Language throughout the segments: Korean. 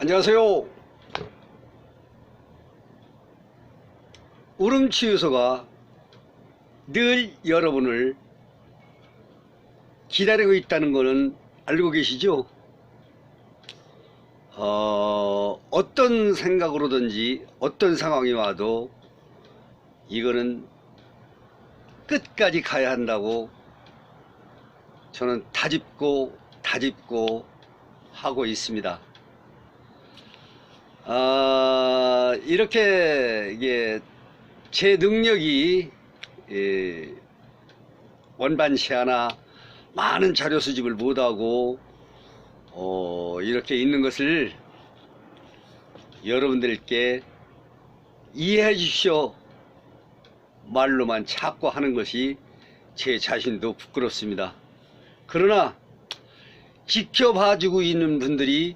안녕하세요. 울음치유소가 늘 여러분을 기다리고 있다는 것은 알고 계시죠? 어떤 생각으로든지 어떤 상황이 와도 이거는 끝까지 가야 한다고 저는 다짐고 하고 있습니다. 이렇게 이게 제 능력이 원반치 않아 많은 자료 수집을 못하고 이렇게 있는 것을 여러분들께 이해해 주십시오. 말로만 자꾸 하는 것이 제 자신도 부끄럽습니다. 그러나 지켜봐주고 있는 분들이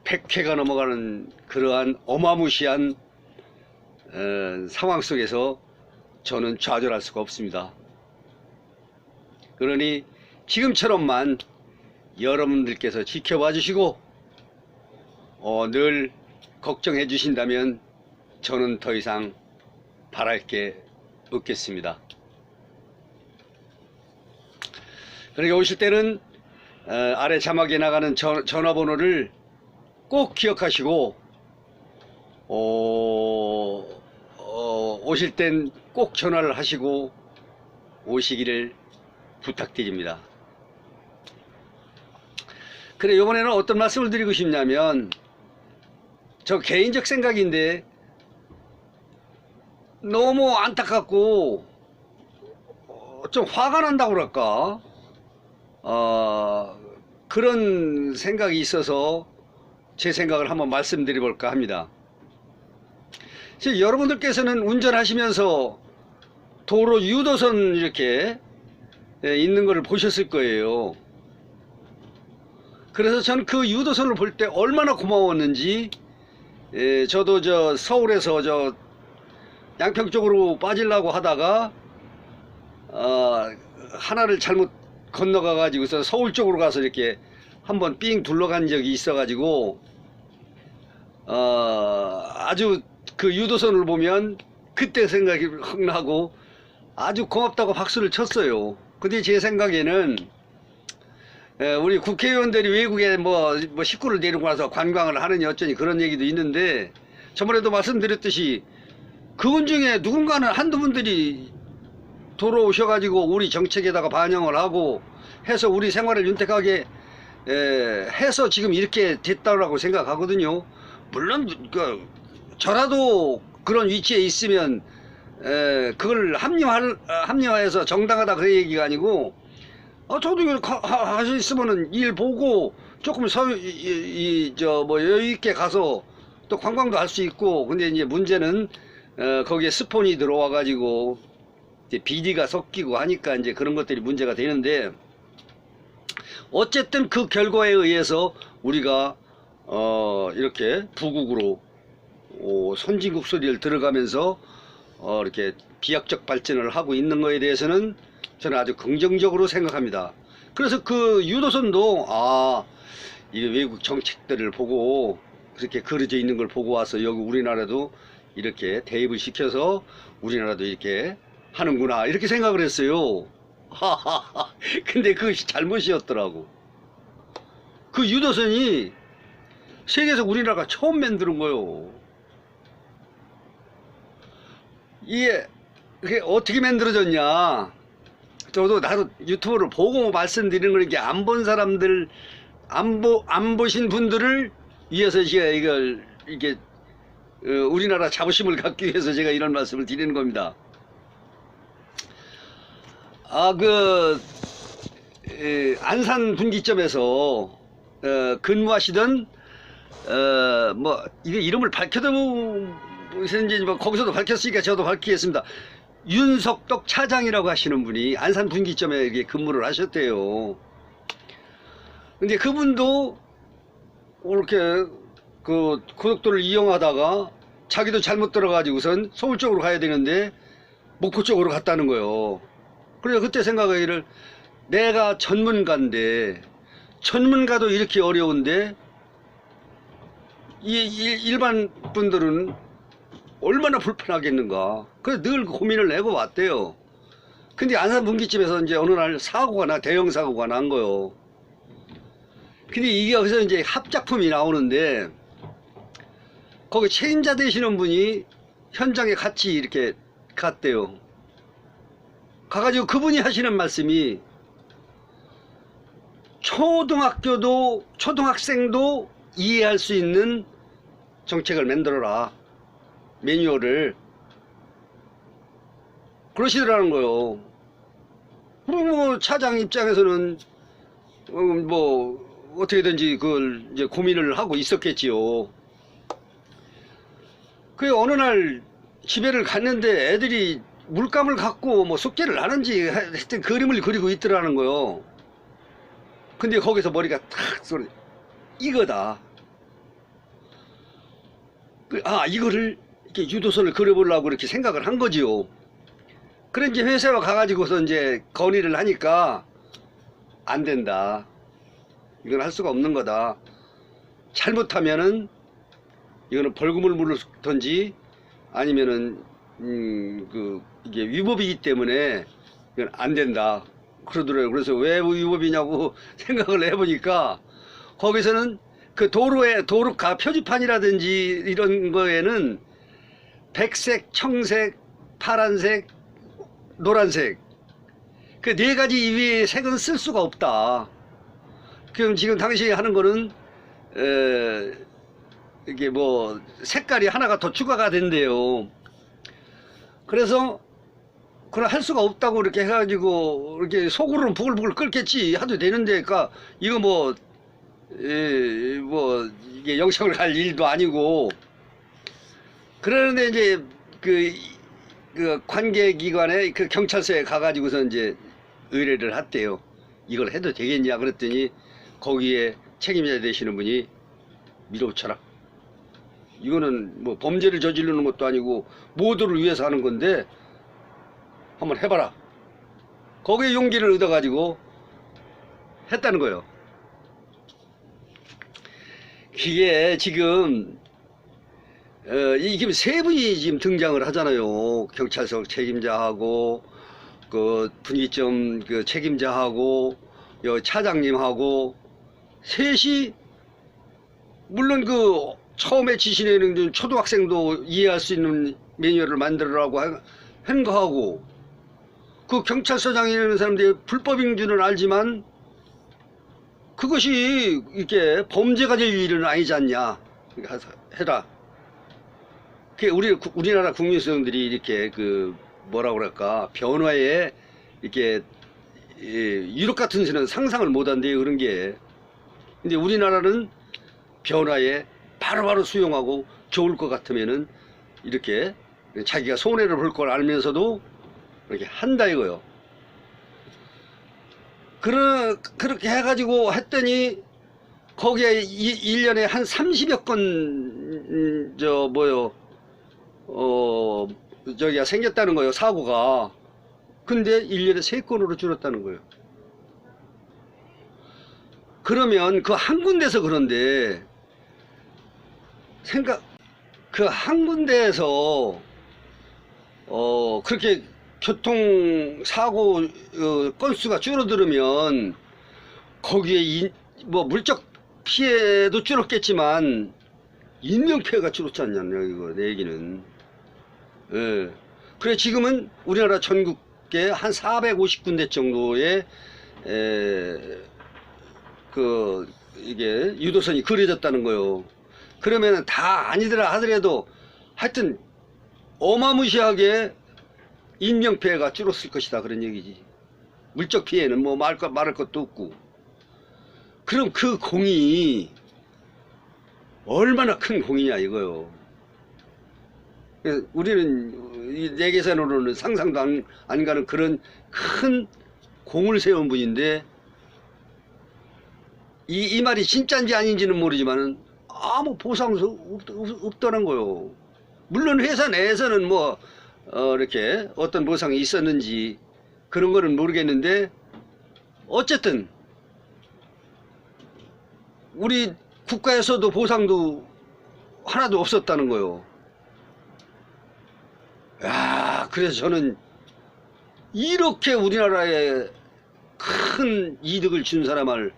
100회가 넘어가는 그러한 어마무시한 상황 속에서 저는 좌절할 수가 없습니다. 그러니 지금처럼만 여러분들께서 지켜봐 주시고 늘 걱정해 주신다면 저는 더 이상 바랄 게 없겠습니다. 그러니까 오실 때는 아래 자막에 나가는 전화번호를 꼭 기억하시고 오실 땐 꼭 전화를 하시고 오시기를 부탁드립니다. 그래, 이번에는 어떤 말씀을 드리고 싶냐면, 저 개인적 생각인데 너무 안타깝고 좀 화가 난다고 그럴까, 그런 생각이 있어서 제 생각을 한번 말씀드려 볼까 합니다. 여러분들께서는 운전하시면서 도로 유도선 이렇게 있는 것을 보셨을 거예요. 그래서 전 그 유도선을 볼 때 얼마나 고마웠는지, 저도 저 서울에서 저 양평 쪽으로 빠지려고 하다가 하나를 잘못 건너가 가지고서 서울 쪽으로 가서 이렇게 한번 삥 둘러간 적이 있어 가지고 아주 그 유도선을 보면 그때 생각이 확 나고 아주 고맙다고 박수를 쳤어요. 근데 제 생각에는 우리 국회의원들이 외국에 뭐 식구를 데리고 와서 관광을 하느니 어쩌니 그런 얘기도 있는데, 저번에도 말씀드렸듯이 그분 중에 누군가는 한두 분들이 돌아오셔가지고 우리 정책에다가 반영을 하고 해서 우리 생활을 윤택하게 해서 지금 이렇게 됐다고 생각하거든요. 물론 저라도 그런 위치에 있으면 그걸 합리화해서 정당하다 그 얘기가 아니고, 저도 이걸 할수 있으면은 일 보고 조금 여유 있게 가서 또 관광도 할 수 있고. 근데 이제 문제는 거기에 스폰이 들어와 가지고 이제 비리가 섞이고 하니까 이제 그런 것들이 문제가 되는데, 어쨌든 그 결과에 의해서 우리가 이렇게 부국으로 선진국 소리를 들어가면서 이렇게 비약적 발전을 하고 있는 것에 대해서는 저는 아주 긍정적으로 생각합니다. 그래서 그 유도선도 이게 외국 정책들을 보고 그렇게 그려져 있는 걸 보고 와서 여기 우리나라도 이렇게 대입을 시켜서 우리나라도 이렇게 하는구나 이렇게 생각을 했어요. 근데 그것이 잘못이었더라고. 그 유도선이 세계에서 우리나라가 처음 만드는 거요. 이게 어떻게 만들어졌냐, 나도 유튜브를 보고 말씀드리는 걸, 이게 안 본 사람들, 안 보신 분들을 위해서 제가 이걸 우리나라 자부심을 갖기 위해서 제가 이런 말씀을 드리는 겁니다. 안산 분기점에서 근무하시던 이게 이름을 밝혀도 이제 거기서도 밝혔으니까 저도 밝히겠습니다. 윤석덕 차장이라고 하시는 분이 안산 분기점에 이렇게 근무를 하셨대요. 근데 그분도 이렇게 그 고속도로를 이용하다가 자기도 잘못 들어가지고선 서울 쪽으로 가야 되는데 목포 쪽으로 갔다는 거예요. 그래서 그때 생각하기를, 내가 전문가인데 전문가도 이렇게 어려운데 일반 분들은 얼마나 불편하겠는가. 그래서 늘 고민을 해고 왔대요. 근데 안산 분기점에서 이제 어느 날 대형 사고가 난 거요. 근데 이게 여기서 이제 합작품이 나오는데, 거기 책임자 되시는 분이 현장에 같이 이렇게 갔대요. 가가지고 그분이 하시는 말씀이, 초등학생도 이해할 수 있는 정책을 만들어라, 매뉴얼을. 그러시더라는 거요. 그럼 뭐 차장 입장에서는 뭐 어떻게든지 그걸 이제 고민을 하고 있었겠지요. 그 어느 날 집에를 갔는데 애들이 물감을 갖고 뭐 숙제를 하는지 하여튼 그림을 그리고 있더라는 거요. 근데 거기서 머리가 탁 쏘네. 이거다. 이거를 이렇게 유도선을 그려보려고 이렇게 생각을 한 거지요. 그래 이제 회사에 가가지고서 이제 건의를 하니까 안 된다. 이건 할 수가 없는 거다. 잘못하면은 이거는 벌금을 물든지 아니면은 이게 위법이기 때문에 이건 안 된다. 그러더라고요. 그래서 왜 위법이냐고 생각을 해보니까 거기서는 그 도로가 표지판이라든지 이런 거에는 백색, 청색, 파란색, 노란색, 그 네 가지 이외의 색은 쓸 수가 없다. 그럼 지금 당신이 하는 거는 이게 뭐 색깔이 하나가 더 추가가 된대요. 그래서 그걸 할 수가 없다고 이렇게 해가지고 이렇게 속으로는 부글부글 끓겠지 하도 되는데, 그러니까 이거 뭐 이게 영창을 갈 일도 아니고. 그러는데 이제 그 관계기관에 그 경찰서에 가가지고서 이제 의뢰를 했대요. 이걸 해도 되겠냐 그랬더니 거기에 책임자 되시는 분이 밀어붙여라. 이거는 뭐 범죄를 저지르는 것도 아니고 모두를 위해서 하는 건데 한번 해봐라. 거기에 용기를 얻어가지고 했다는 거예요. 이게 지금 이게 세 분이 지금 등장을 하잖아요. 경찰서 책임자하고 그 분기점 그 책임자하고 차장님하고 셋이, 물론 그 처음에 지시내는 초등학생도 이해할 수 있는 매뉴얼을 만들으라고 한 거하고, 그 경찰서장이라는 사람들이 불법인 줄은 알지만 그것이 이렇게 범죄가 될 일은 아니지 않냐. 해라. 우리나라 국민성들이 이렇게 뭐라 그럴까, 변화에 이렇게 유럽 같은 데는 상상을 못한대요, 그런 게. 근데 우리나라는 변화에 바로바로 수용하고 좋을 것 같으면은 이렇게 자기가 손해를 볼 걸 알면서도 이렇게 한다 이거요. 그렇게 해가지고 했더니 거기에 1년에 한 30여 건 저기가 생겼다는 거예요, 사고가. 근데 1년에 3건으로 줄었다는 거예요. 그러면 그 한 군데서 그런데 그 한 군데에서 그렇게 교통사고 건수가 줄어들으면 거기에 뭐 물적 피해도 줄었겠지만 인명피해가 줄었지 않냐냐, 이거 내 얘기는. 예. 그래 지금은 우리나라 전국에 한 450군데 정도의 이게 유도선이 그려졌다는 거요. 그러면은 다 아니더라 하더라도 하여튼 어마무시하게 인명피해가 줄었을 것이다, 그런 얘기지. 물적 피해는 뭐 말할 것도 없고. 그럼 그 공이 얼마나 큰 공이냐 이거요. 우리는 내 계산으로는 상상도 안 가는 그런 큰 공을 세운 분인데, 이 말이 진짜인지 아닌지는 모르지만은 아무 보상도 없다는 거요. 물론 회사 내에서는 뭐 이렇게 어떤 보상이 있었는지 그런 거는 모르겠는데, 어쨌든 우리 국가에서도 보상도 하나도 없었다는 거요. 야, 그래서 저는 이렇게 우리나라에 큰 이득을 준 사람을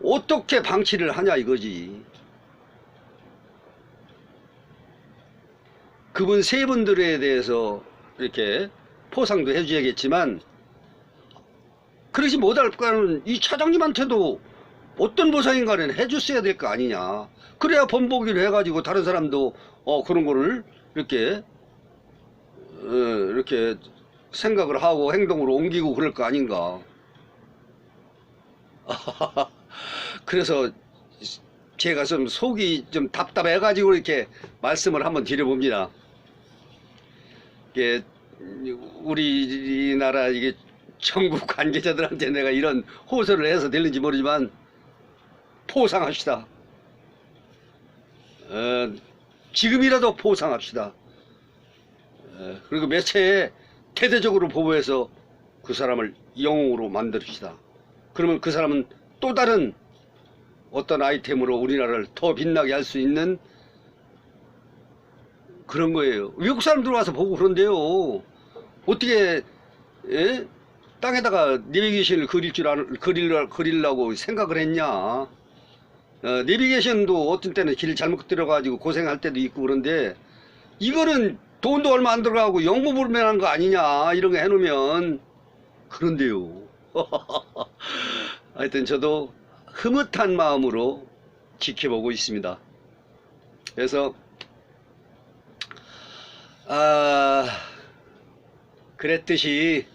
어떻게 방치를 하냐 이거지. 그분 세 분들에 대해서 이렇게 포상도 해줘야겠지만, 그러지 못할 거는 이 차장님한테도 어떤 보상인가는 해줬어야 될 거 아니냐. 그래야 번복이를 해가지고 다른 사람도 그런 거를 이렇게 이렇게 생각을 하고 행동으로 옮기고 그럴 거 아닌가. 그래서 제가 좀 속이 좀 답답해가지고 이렇게 말씀을 한번 드려봅니다. 이게 우리나라 이게 정부 관계자들한테 내가 이런 호소를 해서 될는지 모르지만 포상합시다. 지금이라도 포상합시다. 그리고 매체에 대대적으로 보고해서 그 사람을 영웅으로 만듭시다. 그러면 그 사람은 또 다른 어떤 아이템으로 우리나라를 더 빛나게 할 수 있는 그런 거예요. 외국 사람들 와서 보고 그런데요. 어떻게 땅에다가 내비게이션을 그리려고 생각을 했냐. 내비게이션도 어떤 때는 길 잘못 들어가지고 고생할 때도 있고 그런데, 이거는 돈도 얼마 안 들어가고 영무불면한 거 아니냐 이런 거 해놓으면. 그런데요. 하여튼 저도 흐뭇한 마음으로 지켜보고 있습니다. 그래서 그랬듯이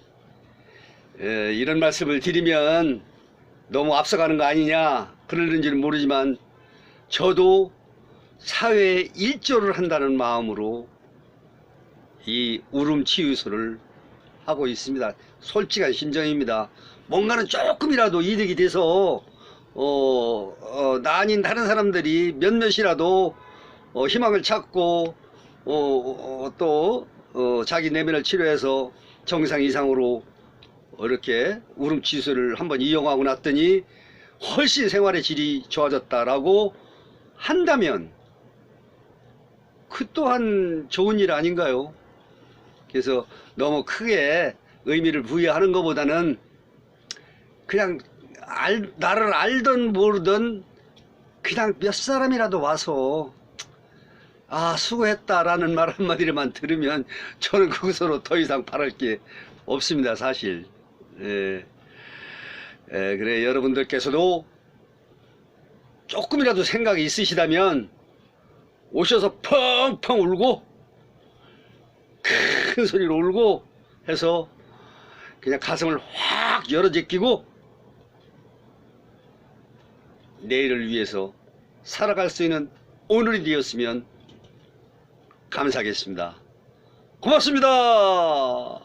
이런 말씀을 드리면 너무 앞서가는 거 아니냐 그러는지는 모르지만, 저도 사회에 일조를 한다는 마음으로 이 울음치유소를 하고 있습니다. 솔직한 심정입니다. 뭔가는 조금이라도 이득이 돼서 나 아닌 다른 사람들이 몇몇이라도 희망을 찾고 또 자기 내면을 치료해서 정상 이상으로 이렇게 울음치유소를 한번 이용하고 났더니 훨씬 생활의 질이 좋아졌다라고 한다면 그 또한 좋은 일 아닌가요? 그래서 너무 크게 의미를 부여하는 것보다는 그냥 나를 알든 모르든 그냥 몇 사람이라도 와서 수고했다라는 말 한마디만 들으면 저는 그것으로 더 이상 바랄 게 없습니다, 사실. 그래, 여러분들께서도 조금이라도 생각이 있으시다면 오셔서 펑펑 울고 큰 소리로 울고 해서 그냥 가슴을 확 열어 제끼고 내일을 위해서 살아갈 수 있는 오늘이 되었으면 감사하겠습니다. 고맙습니다.